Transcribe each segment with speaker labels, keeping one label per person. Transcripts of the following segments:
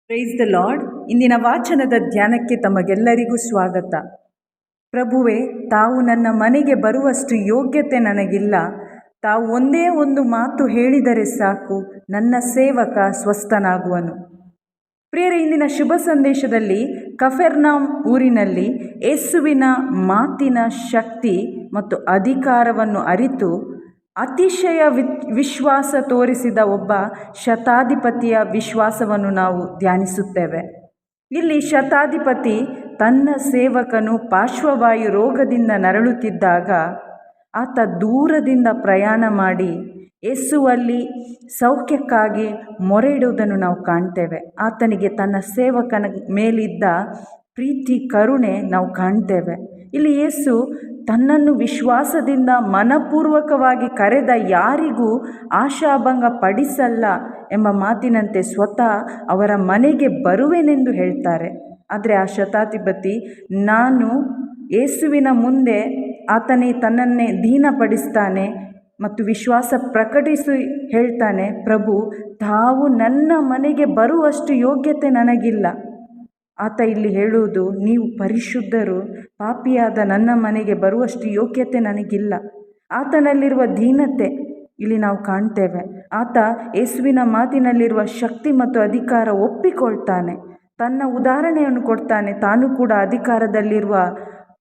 Speaker 1: Price the lord. ಇಂದಿನ ವಾಚನದ ಧ್ಯಾನಕ್ಕೆ ತಮಗೆಲ್ಲರಿಗೂ ಸ್ವಾಗತ. ಪ್ರಭುವೇ, ತಾವು ನನ್ನ ಮನೆಗೆ ಬರುವಷ್ಟು ಯೋಗ್ಯತೆ ನನಗಿಲ್ಲ. ತಾವು ಒಂದೇ ಒಂದು ಮಾತು ಹೇಳಿದರೆ ಸಾಕು, ನನ್ನ ಸೇವಕ ಸ್ವಸ್ಥನಾಗುವನು. ಪ್ರಿಯರೇ, ಇಂದಿನ ಶುಭ ಸಂದೇಶದಲ್ಲಿ ಕಫೆರ್ನೌಮ್ ಊರಿನಲ್ಲಿ ಯೇಸುವಿನ ಮಾತಿನ ಶಕ್ತಿ ಮತ್ತು ಅಧಿಕಾರವನ್ನು ಅರಿತು ಅತಿಶಯ ವಿಶ್ವಾಸ ತೋರಿಸಿದ ಒಬ್ಬ ಶತಾಧಿಪತಿಯ ವಿಶ್ವಾಸವನ್ನು ನಾವು ಧ್ಯಾನಿಸುತ್ತೇವೆ. ಇಲ್ಲಿ ಶತಾಧಿಪತಿ ತನ್ನ ಸೇವಕನು ಪಾರ್ಶ್ವವಾಯು ರೋಗದಿಂದ ನರಳುತ್ತಿದ್ದಾಗ ಆತ ದೂರದಿಂದ ಪ್ರಯಾಣ ಮಾಡಿ ಯೇಸುವಲ್ಲಿ ಸೌಖ್ಯಕ್ಕಾಗಿ ಮೊರೆ ಇಡುವುದನ್ನು ನಾವು ಕಾಣ್ತೇವೆ. ಆತನಿಗೆ ತನ್ನ ಸೇವಕನ ಮೇಲಿದ್ದ ಪ್ರೀತಿ ಕರುಣೆ ನಾವು ಕಾಣ್ತೇವೆ. ಇಲ್ಲಿ ಯೇಸು ತನ್ನನ್ನು ವಿಶ್ವಾಸದಿಂದ ಮನಪೂರ್ವಕವಾಗಿ ಕರೆದ ಯಾರಿಗೂ ಆಶಾಭಂಗ ಪಡಿಸಲ್ಲ ಎಂಬ ಮಾತಿನಂತೆ ಸ್ವತಃ ಅವರ ಮನೆಗೆ ಬರುವೆನೆಂದು ಹೇಳ್ತಾರೆ. ಆದರೆ ಆ ಶತಾಧಿಪತಿ ನಾನು ಯೇಸುವಿನ ಮುಂದೆ ಆತನೇ ತನ್ನನ್ನೇ ದೀನಪಡಿಸ್ತಾನೆ ಮತ್ತು ವಿಶ್ವಾಸ ಪ್ರಕಟಿಸಿ ಹೇಳ್ತಾನೆ, ಪ್ರಭು, ತಾವು ನನ್ನ ಮನೆಗೆ ಬರುವಷ್ಟು ಯೋಗ್ಯತೆ ನನಗಿಲ್ಲ. ಆತ ಇಲ್ಲಿ ಹೇಳುವುದು, ನೀವು ಪರಿಶುದ್ಧರು, ಪಾಪಿಯಾದ ನನ್ನ ಮನೆಗೆ ಬರುವಷ್ಟು ಯೋಗ್ಯತೆ ನನಗಿಲ್ಲ. ಆತನಲ್ಲಿರುವ ದೀನತೆ ಇಲ್ಲಿ ನಾವು ಕಾಣ್ತೇವೆ. ಆತ ಯೇಸುವಿನ ಮಾತಿನಲ್ಲಿರುವ ಶಕ್ತಿ ಮತ್ತು ಅಧಿಕಾರ ಒಪ್ಪಿಕೊಳ್ತಾನೆ, ತನ್ನ ಉದಾಹರಣೆಯನ್ನು ಕೊಡ್ತಾನೆ. ತಾನು ಕೂಡ ಅಧಿಕಾರದಲ್ಲಿರುವ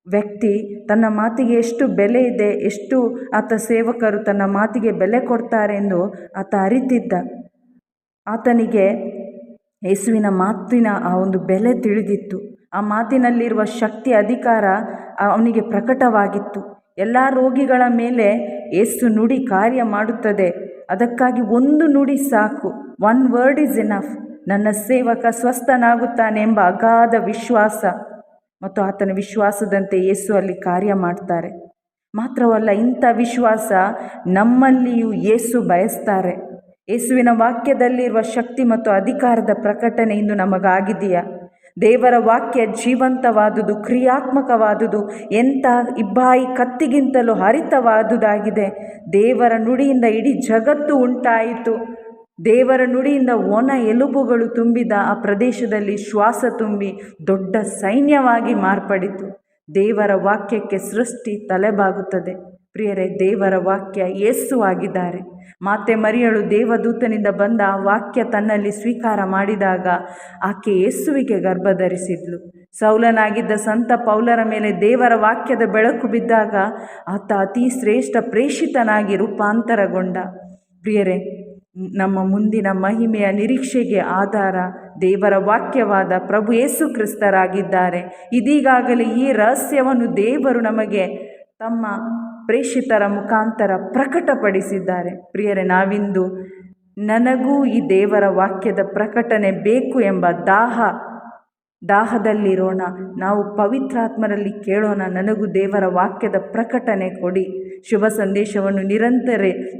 Speaker 1: ವ್ಯಕ್ತಿ, ತನ್ನ ಮಾತಿಗೆ ಎಷ್ಟು ಬೆಲೆ ಇದೆ, ಎಷ್ಟು ಆತ ಸೇವಕರು ತನ್ನ ಮಾತಿಗೆ ಬೆಲೆ ಕೊಡ್ತಾರೆ ಎಂದು ಆತ ಅರಿತಿದ್ದ. ಆತನಿಗೆ ಯೇಸುವಿನ ಮಾತಿನ ಆ ಒಂದು ಬೆಲೆ ತಿಳಿದಿತ್ತು. ಆ ಮಾತಿನಲ್ಲಿರುವ ಶಕ್ತಿ ಅಧಿಕಾರ ಅವನಿಗೆ ಪ್ರಕಟವಾಗಿತ್ತು. ಎಲ್ಲ ರೋಗಿಗಳ ಮೇಲೆ ಯೇಸು ನುಡಿ ಕಾರ್ಯ ಮಾಡುತ್ತದೆ. ಅದಕ್ಕಾಗಿ ಒಂದು ನುಡಿ ಸಾಕು, ಒನ್ ವರ್ಡ್ ಈಸ್ ಎನಫ್. ನನ್ನ ಸೇವಕ ಸ್ವಸ್ಥನಾಗುತ್ತಾನೆ ಎಂಬ ಅಗಾಧ ವಿಶ್ವಾಸ ಮತ್ತು ಆತನ ವಿಶ್ವಾಸದಂತೆ ಯೇಸು ಅಲ್ಲಿ ಕಾರ್ಯ ಮಾಡ್ತಾರೆ. ಮಾತ್ರವಲ್ಲ, ಇಂಥ ವಿಶ್ವಾಸ ನಮ್ಮಲ್ಲಿಯೂ ಯೇಸು ಬಯಸ್ತಾರೆ. ಯೇಸುವಿನ ವಾಕ್ಯದಲ್ಲಿರುವ ಶಕ್ತಿ ಮತ್ತು ಅಧಿಕಾರದ ಪ್ರಕಟಣೆ ಇಂದು ನಮಗಾಗಿದೆಯಾ? ದೇವರ ವಾಕ್ಯ ಜೀವಂತವಾದುದು, ಕ್ರಿಯಾತ್ಮಕವಾದುದು, ಎಂಥ ಇಬ್ಬಾಯಿ ಕತ್ತಿಗಿಂತಲೂ ಹರಿತವಾದುದಾಗಿದೆ. ದೇವರ ನುಡಿಯಿಂದ ಇಡೀ ಜಗತ್ತು ಉಂಟಾಯಿತು. ದೇವರ ನುಡಿಯಿಂದ ಒಣ ಎಲುಬುಗಳು ತುಂಬಿದ ಆ ಪ್ರದೇಶದಲ್ಲಿ ಶ್ವಾಸ ತುಂಬಿ ದೊಡ್ಡ ಸೈನ್ಯವಾಗಿ ಮಾರ್ಪಡಿತು. ದೇವರ ವಾಕ್ಯಕ್ಕೆ ಸೃಷ್ಟಿ ತಲೆಬಾಗುತ್ತದೆ. ಪ್ರಿಯರೇ, ದೇವರ ವಾಕ್ಯ ಯೇಸು ಆಗಿದ್ದಾರೆ. ಮಾತೆ ಮರಿಯಳು ದೇವದೂತನಿಂದ ಬಂದ ಆ ವಾಕ್ಯ ತನ್ನಲ್ಲಿ ಸ್ವೀಕಾರ ಮಾಡಿದಾಗ ಆಕೆ ಯೇಸುವಿಗೆ ಗರ್ಭ ಧರಿಸಿದ್ಲು. ಸೌಲನಾಗಿದ್ದ ಸಂತ ಪೌಲರ ಮೇಲೆ ದೇವರ ವಾಕ್ಯದ ಬೆಳಕು ಬಿದ್ದಾಗ ಆತ ಅತಿ ಶ್ರೇಷ್ಠ ಪ್ರೇಷಿತನಾಗಿ ರೂಪಾಂತರಗೊಂಡ. ಪ್ರಿಯರೇ, ನಮ್ಮ ಮುಂದಿನ ಮಹಿಮೆಯ ನಿರೀಕ್ಷೆಗೆ ಆಧಾರ ದೇವರ ವಾಕ್ಯವಾದ ಪ್ರಭು ಯೇಸು ಕ್ರಿಸ್ತರಾಗಿದ್ದಾರೆ. ಇದೀಗಾಗಲೇ ಈ ರಹಸ್ಯವನ್ನು ದೇವರು ನಮಗೆ ತಮ್ಮ ಪ್ರೇಷಿತರ ಮುಖಾಂತರ ಪ್ರಕಟಪಡಿಸಿದ್ದಾರೆ. ಪ್ರಿಯರೇ, ನಾವಿಂದು ನನಗೂ ಈ ದೇವರ ವಾಕ್ಯದ ಪ್ರಕಟಣೆ ಬೇಕು ಎಂಬ ದಾಹದಲ್ಲಿರೋಣ. ನಾವು ಪವಿತ್ರಾತ್ಮರಲ್ಲಿ ಕೇಳೋಣ, ನನಗೂ ದೇವರ ವಾಕ್ಯದ ಪ್ರಕಟಣೆ ಕೊಡಿ. ಶುಭ ಸಂದೇಶವನ್ನು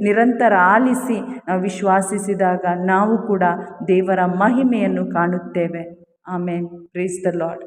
Speaker 1: ನಿರಂತರ ಆಲಿಸಿ ನಾವು ವಿಶ್ವಾಸಿಸಿದಾಗ ನಾವು ಕೂಡ ದೇವರ ಮಹಿಮೆಯನ್ನು ಕಾಣುತ್ತೇವೆ. ಆಮೇನ್. Praise the lord.